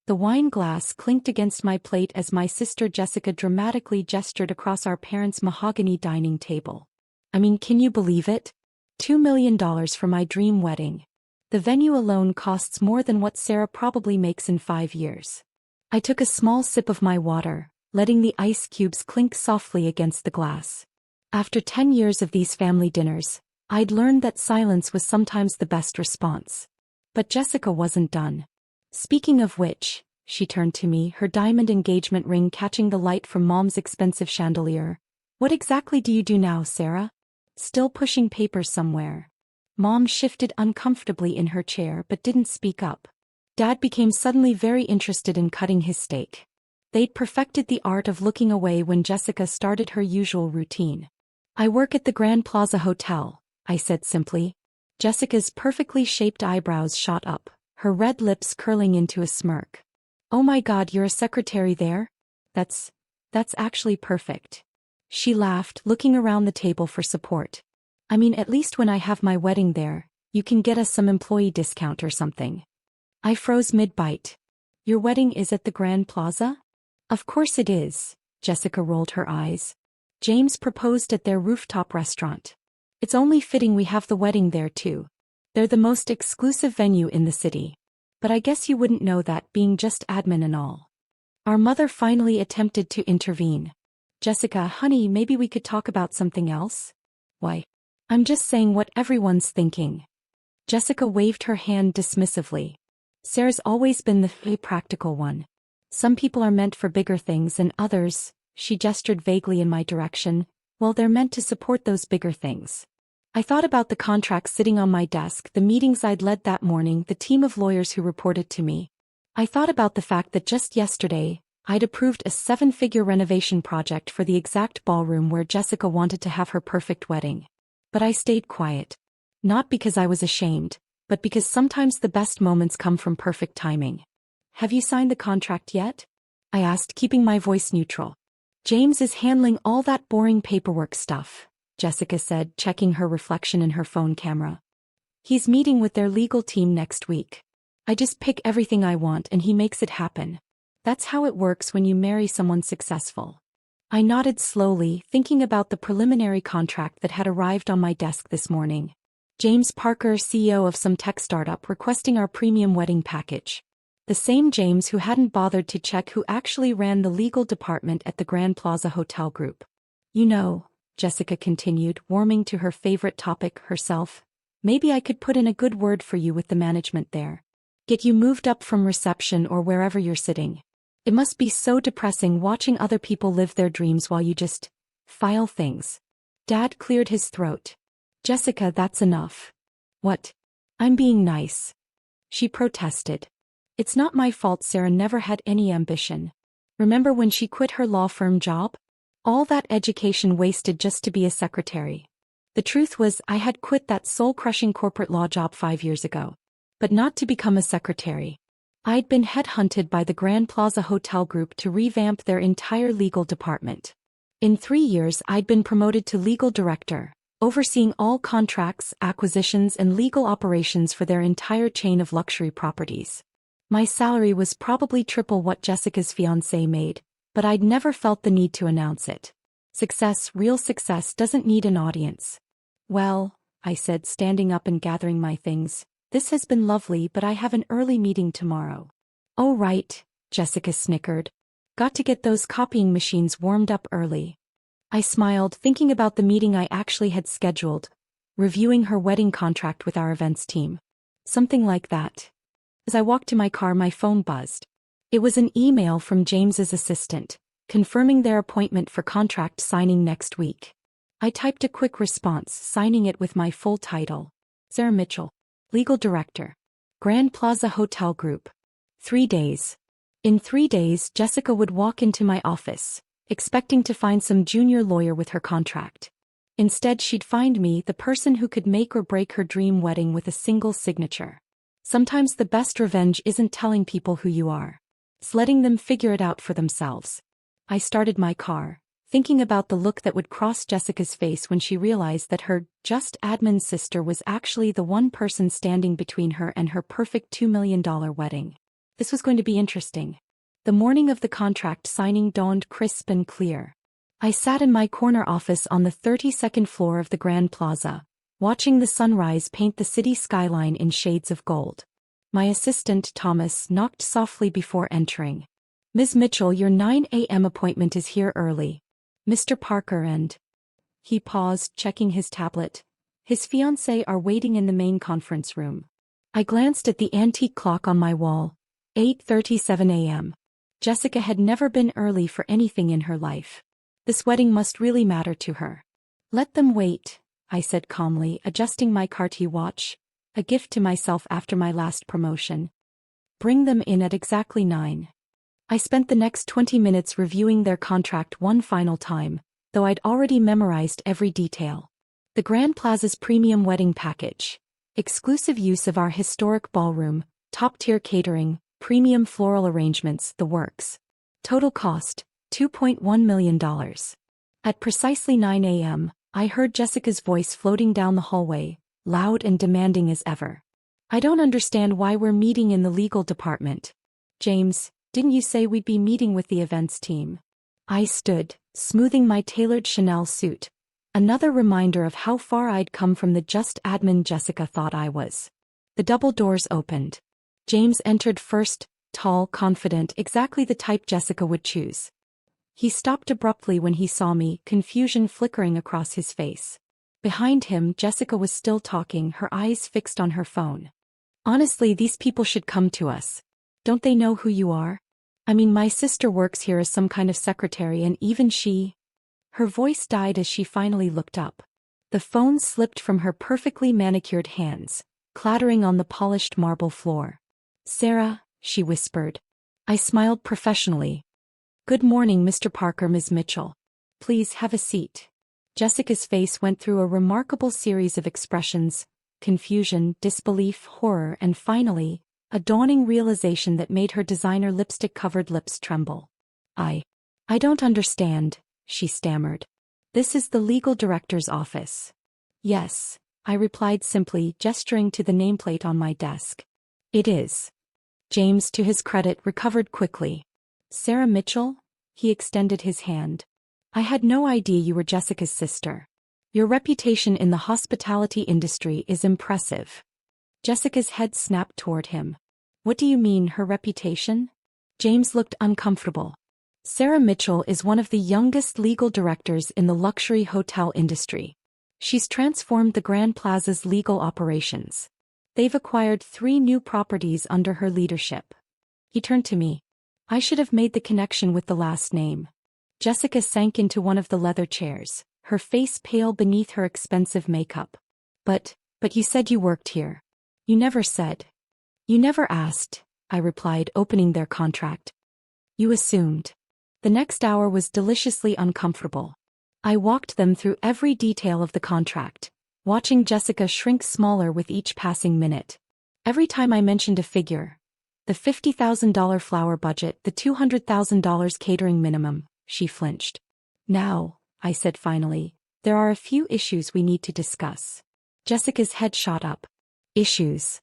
The wine glass clinked against my plate as my sister Jessica dramatically gestured across our parents' mahogany dining table. I mean, can you believe it? $2 million for my dream wedding. The venue alone costs more than what Sarah probably makes in 5 years. I took a small sip of my water, letting the ice cubes clink softly against the glass. After 10 years of these family dinners, I'd learned that silence was sometimes the best response. But Jessica wasn't done. Speaking of which, she turned to me, her diamond engagement ring catching the light from Mom's expensive chandelier. What exactly do you do now, Sarah? Still pushing papers somewhere. Mom shifted uncomfortably in her chair but didn't speak up. Dad became suddenly very interested in cutting his steak. They'd perfected the art of looking away when Jessica started her usual routine. I work at the Grand Plaza Hotel, I said simply. Jessica's perfectly shaped eyebrows shot up, her red lips curling into a smirk. Oh my God, you're a secretary there? That's actually perfect. She laughed, looking around the table for support. I mean, at least when I have my wedding there, you can get us some employee discount or something. I froze mid-bite. Your wedding is at the Grand Plaza? Of course it is, Jessica rolled her eyes. James proposed at their rooftop restaurant. It's only fitting we have the wedding there too. They're the most exclusive venue in the city. But I guess you wouldn't know that, being just admin and all. Our mother finally attempted to intervene. Jessica, honey, maybe we could talk about something else? Why? I'm just saying what everyone's thinking. Jessica waved her hand dismissively. Sarah's always been the practical one. Some people are meant for bigger things and others, she gestured vaguely in my direction, well, they're meant to support those bigger things. I thought about the contracts sitting on my desk, the meetings I'd led that morning, the team of lawyers who reported to me. I thought about the fact that just yesterday, I'd approved a 7-figure renovation project for the exact ballroom where Jessica wanted to have her perfect wedding. But I stayed quiet. Not because I was ashamed, but because sometimes the best moments come from perfect timing. Have you signed the contract yet? I asked, keeping my voice neutral. James is handling all that boring paperwork stuff, Jessica said, checking her reflection in her phone camera. He's meeting with their legal team next week. I just pick everything I want and he makes it happen. That's how it works when you marry someone successful. I nodded slowly, thinking about the preliminary contract that had arrived on my desk this morning. James Parker, CEO of some tech startup, requesting our premium wedding package. The same James who hadn't bothered to check who actually ran the legal department at the Grand Plaza Hotel Group. You know, Jessica continued, warming to her favorite topic herself, maybe I could put in a good word for you with the management there. Get you moved up from reception or wherever you're sitting. It must be so depressing watching other people live their dreams while you just file things. Dad cleared his throat. Jessica, that's enough. What? I'm being nice. She protested. It's not my fault Sarah never had any ambition. Remember when she quit her law firm job? All that education wasted just to be a secretary. The truth was I had quit that soul-crushing corporate law job 5 years ago. But not to become a secretary. I'd been headhunted by the Grand Plaza Hotel Group to revamp their entire legal department. In 3 years I'd been promoted to legal director, overseeing all contracts, acquisitions and legal operations for their entire chain of luxury properties. My salary was probably triple what Jessica's fiancé made, but I'd never felt the need to announce it. Success, real success, doesn't need an audience. Well, I said, standing up and gathering my things, this has been lovely, but I have an early meeting tomorrow. Oh right, Jessica snickered. Got to get those copying machines warmed up early. I smiled, thinking about the meeting I actually had scheduled, reviewing her wedding contract with our events team. Something like that. As I walked to my car, my phone buzzed. It was an email from James's assistant, confirming their appointment for contract signing next week. I typed a quick response, signing it with my full title. Sarah Mitchell, Legal Director, Grand Plaza Hotel Group. 3 days. In 3 days, Jessica would walk into my office, expecting to find some junior lawyer with her contract. Instead, she'd find me, the person who could make or break her dream wedding with a single signature. Sometimes the best revenge isn't telling people who you are. It's letting them figure it out for themselves. I started my car, thinking about the look that would cross Jessica's face when she realized that her just admin sister was actually the one person standing between her and her perfect $2 million wedding. This was going to be interesting. The morning of the contract signing dawned crisp and clear. I sat in my corner office on the 32nd floor of the Grand Plaza, watching the sunrise paint the city skyline in shades of gold. My assistant, Thomas, knocked softly before entering. "Ms. Mitchell, your 9 a.m. appointment is here early. Mr. Parker and—" He paused, checking his tablet. "His fiancée are waiting in the main conference room." I glanced at the antique clock on my wall. 8:37 a.m. Jessica had never been early for anything in her life. This wedding must really matter to her. "Let them wait," I said calmly, adjusting my Cartier watch, a gift to myself after my last promotion. "Bring them in at exactly 9. I spent the next 20 minutes reviewing their contract one final time, though I'd already memorized every detail. The Grand Plaza's premium wedding package. Exclusive use of our historic ballroom, top-tier catering, premium floral arrangements, the works. Total cost, $2.1 million. At precisely 9 a.m., I heard Jessica's voice floating down the hallway, loud and demanding as ever. "I don't understand why we're meeting in the legal department. James, didn't you say we'd be meeting with the events team?" I stood, smoothing my tailored Chanel suit. Another reminder of how far I'd come from the just admin Jessica thought I was. The double doors opened. James entered first, tall, confident, exactly the type Jessica would choose. He stopped abruptly when he saw me, confusion flickering across his face. Behind him, Jessica was still talking, her eyes fixed on her phone. "Honestly, these people should come to us. Don't they know who you are? I mean, my sister works here as some kind of secretary and even she—" Her voice died as she finally looked up. The phone slipped from her perfectly manicured hands, clattering on the polished marble floor. "Sarah," she whispered. I smiled professionally. "Good morning, Mr. Parker, Ms. Mitchell. Please have a seat." Jessica's face went through a remarkable series of expressions: confusion, disbelief, horror, and finally, a dawning realization that made her designer lipstick-covered lips tremble. I don't understand," she stammered. "This is the legal director's office." "Yes," I replied simply, gesturing to the nameplate on my desk. "It is." James, to his credit, recovered quickly. "Sarah Mitchell?" He extended his hand. "I had no idea you were Jessica's sister. Your reputation in the hospitality industry is impressive." Jessica's head snapped toward him. "What do you mean, her reputation?" James looked uncomfortable. "Sarah Mitchell is one of the youngest legal directors in the luxury hotel industry. She's transformed the Grand Plaza's legal operations. They've acquired 3 new properties under her leadership." He turned to me. I should have made the connection with the last name. Jessica sank into one of the leather chairs, her face pale beneath her expensive makeup. But you said you worked here. You never said." "You never asked," I replied, opening their contract. "You assumed." The next hour was deliciously uncomfortable. I walked them through every detail of the contract, watching Jessica shrink smaller with each passing minute. Every time I mentioned a figure, the $50,000 flower budget, the $200,000 catering minimum, she flinched. "Now," I said finally, "there are a few issues we need to discuss." Jessica's head shot up. "Issues?"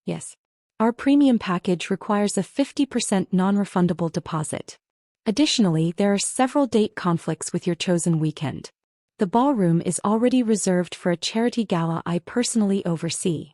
"Yes. Our premium package requires a 50% non-refundable deposit. Additionally, there are several date conflicts with your chosen weekend. The ballroom is already reserved for a charity gala I personally oversee."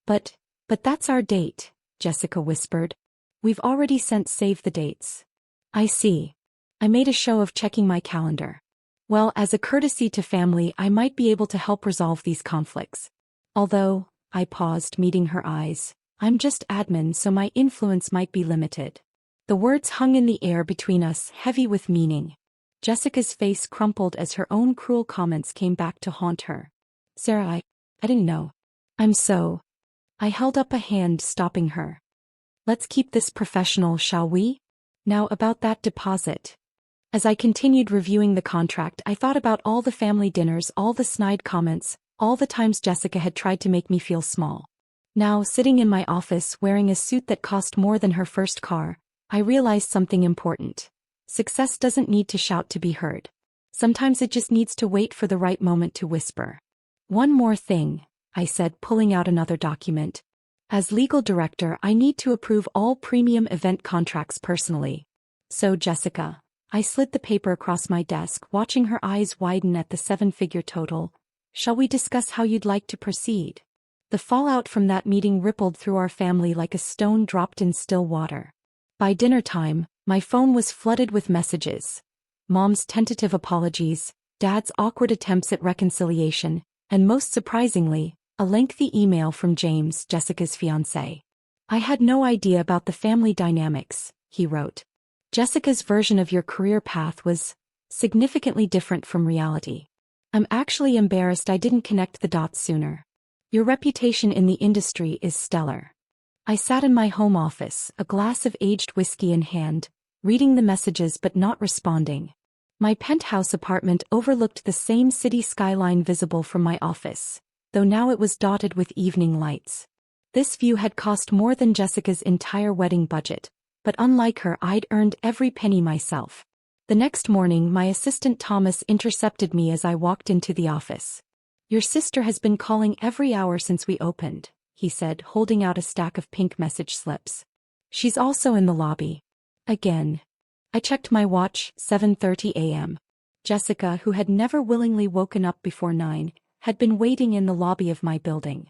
But that's our date," Jessica whispered. "We've already sent save the dates." "I see." I made a show of checking my calendar. "Well, as a courtesy to family, I might be able to help resolve these conflicts. Although," I paused, meeting her eyes, "I'm just admin, so my influence might be limited." The words hung in the air between us, heavy with meaning. Jessica's face crumpled as her own cruel comments came back to haunt her. "Sarah, I didn't know. I'm so—" I held up a hand, stopping her. "Let's keep this professional, shall we? Now about that deposit." As I continued reviewing the contract, I thought about all the family dinners, all the snide comments, all the times Jessica had tried to make me feel small. Now, sitting in my office, wearing a suit that cost more than her first car, I realized something important. Success doesn't need to shout to be heard. Sometimes it just needs to wait for the right moment to whisper. "One more thing," I said, pulling out another document. As legal director, I need to approve all premium event contracts personally. So Jessica, I slid the paper across my desk, watching her eyes widen at the seven-figure total. Shall we discuss how you'd like to proceed? The fallout from that meeting rippled through our family like a stone dropped in still water. By dinner time, my phone was flooded with messages. Mom's tentative apologies, Dad's awkward attempts at reconciliation, and most surprisingly, a lengthy email from James, Jessica's fiancé. I had no idea about the family dynamics, he wrote. Jessica's version of your career path was significantly different from reality. I'm actually embarrassed I didn't connect the dots sooner. Your reputation in the industry is stellar. I sat in my home office, a glass of aged whiskey in hand, reading the messages but not responding. My penthouse apartment overlooked the same city skyline visible from my office, though now it was dotted with evening lights. This view had cost more than Jessica's entire wedding budget, but unlike her, I'd earned every penny myself. The next morning, my assistant Thomas intercepted me as I walked into the office. Your sister has been calling every hour since we opened, he said, holding out a stack of pink message slips. She's also in the lobby. Again. I checked my watch, 7:30 a.m. Jessica, who had never willingly woken up before 9, had been waiting in the lobby of my building.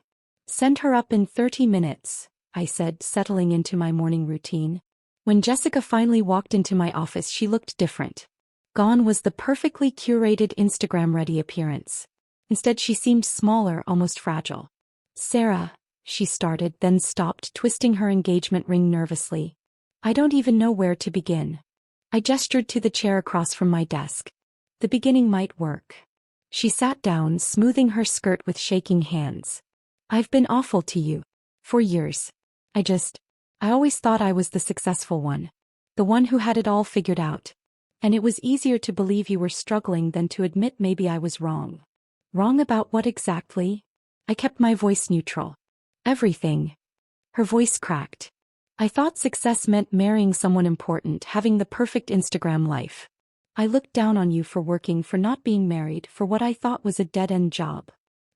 Send her up in 30 minutes, I said, settling into my morning routine. When Jessica finally walked into my office, she looked different. Gone was the perfectly curated Instagram-ready appearance. Instead, she seemed smaller, almost fragile. Sarah, she started, then stopped, twisting her engagement ring nervously. I don't even know where to begin. I gestured to the chair across from my desk. The beginning might work. She sat down, smoothing her skirt with shaking hands. I've been awful to you. For years. I always thought I was the successful one. The one who had it all figured out. And it was easier to believe you were struggling than to admit maybe I was wrong. Wrong about what exactly? I kept my voice neutral. Everything. Her voice cracked. I thought success meant marrying someone important, having the perfect Instagram life. I looked down on you for working, for not being married, for what I thought was a dead-end job.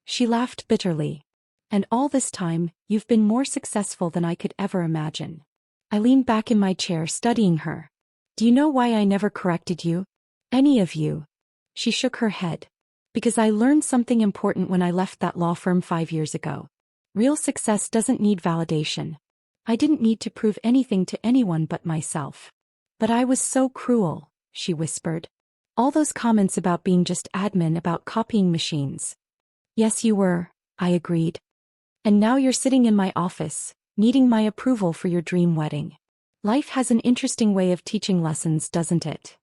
She laughed bitterly. And all this time, you've been more successful than I could ever imagine. I leaned back in my chair, studying her. Do you know why I never corrected you? Any of you? She shook her head. Because I learned something important when I left that law firm 5 years ago. Real success doesn't need validation. I didn't need to prove anything to anyone but myself. But I was so cruel, she whispered. All those comments about being just admin, about copying machines. Yes, you were, I agreed. And now you're sitting in my office, needing my approval for your dream wedding. Life has an interesting way of teaching lessons, doesn't it?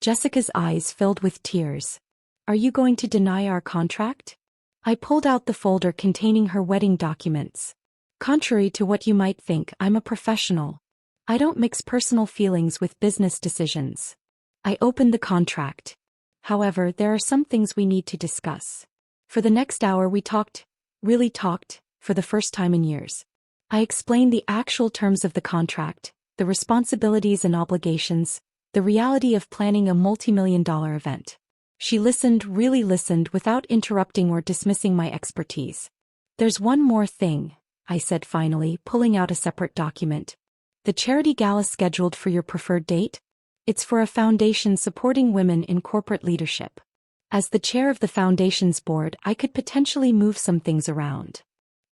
Jessica's eyes filled with tears. Are you going to deny our contract? I pulled out the folder containing her wedding documents. Contrary to what you might think, I'm a professional. I don't mix personal feelings with business decisions. I opened the contract. However, there are some things we need to discuss. For the next hour we talked, really talked, for the first time in years. I explained the actual terms of the contract, the responsibilities and obligations, the reality of planning a multi-million-dollar event. She listened, really listened, without interrupting or dismissing my expertise. There's one more thing, I said finally, pulling out a separate document. The charity gala scheduled for your preferred date? It's for a foundation supporting women in corporate leadership. As the chair of the foundation's board, I could potentially move some things around.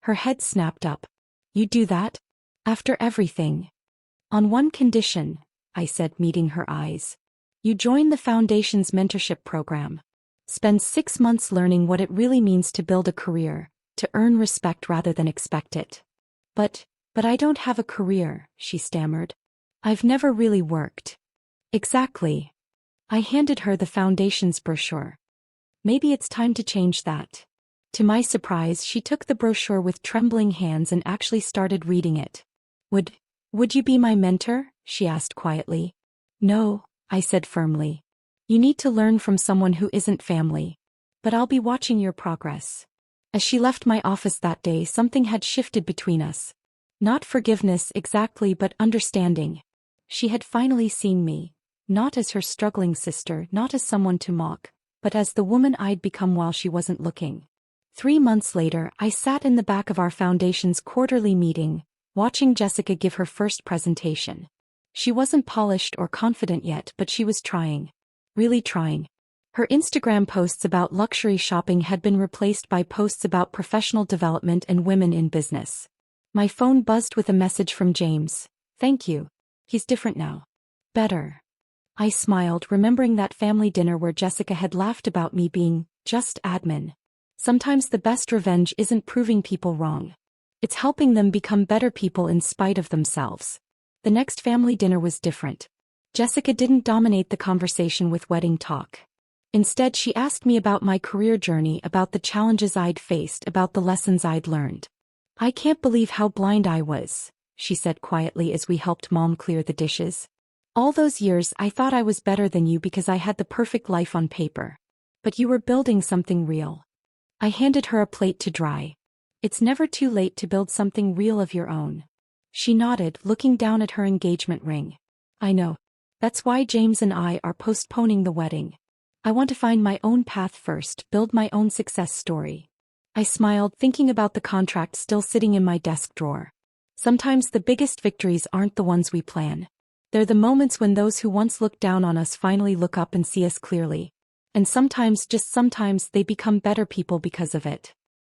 Her head snapped up. You do that? After everything? On one condition, I said, meeting her eyes. You join the foundation's mentorship program. Spend 6 months learning what it really means to build a career, to earn respect rather than expect it. But I don't have a career, she stammered. I've never really worked. Exactly. I handed her the foundation's brochure. Maybe it's time to change that. To my surprise, she took the brochure with trembling hands and actually started reading it. Would you be my mentor? She asked quietly. No, I said firmly. You need to learn from someone who isn't family. But I'll be watching your progress. As she left my office that day, something had shifted between us. Not forgiveness exactly, but understanding. She had finally seen me, not as her struggling sister, not as someone to mock, but as the woman I'd become while she wasn't looking. 3 months later, I sat in the back of our foundation's quarterly meeting, watching Jessica give her first presentation. She wasn't polished or confident yet, but she was trying. Really trying. Her Instagram posts about luxury shopping had been replaced by posts about professional development and women in business. My phone buzzed with a message from James. "Thank you. He's different now. Better." I smiled, remembering that family dinner where Jessica had laughed about me being just admin. Sometimes the best revenge isn't proving people wrong. It's helping them become better people in spite of themselves. The next family dinner was different. Jessica didn't dominate the conversation with wedding talk. Instead, she asked me about my career journey, about the challenges I'd faced, about the lessons I'd learned. "I can't believe how blind I was," she said quietly as we helped Mom clear the dishes. "All those years I thought I was better than you because I had the perfect life on paper. But you were building something real." I handed her a plate to dry. "It's never too late to build something real of your own." She nodded, looking down at her engagement ring. "I know. That's why James and I are postponing the wedding. I want to find my own path first, build my own success story." I smiled, thinking about the contract still sitting in my desk drawer. Sometimes the biggest victories aren't the ones we plan. They're the moments when those who once looked down on us finally look up and see us clearly. And sometimes, just sometimes, they become better people because of it.